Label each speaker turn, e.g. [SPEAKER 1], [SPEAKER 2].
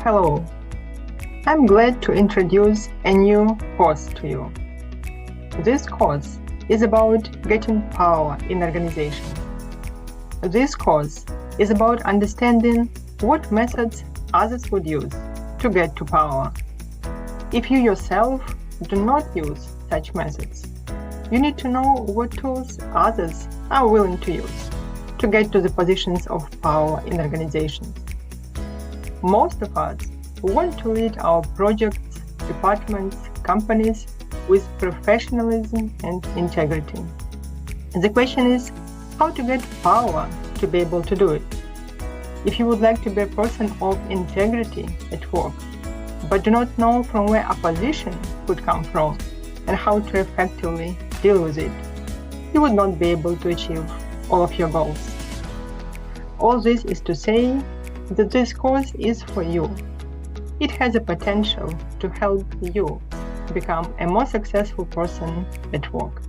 [SPEAKER 1] Hello, I'm glad to introduce a new course to you. This course is about getting power in organizations. This course is about understanding what methods others would use to get to power. If you yourself do not use such methods, you need to know what tools others are willing to use to get to the positions of power in organizations. Most of us want to lead our projects, departments, companies with professionalism and integrity. The question is how to get power to be able to do it. If you would like to be a person of integrity at work, but do not know from where opposition could come from and how to effectively deal with it, you would not be able to achieve all of your goals. All this is to say that this course is for you. It has a potential to help you become a more successful person at work.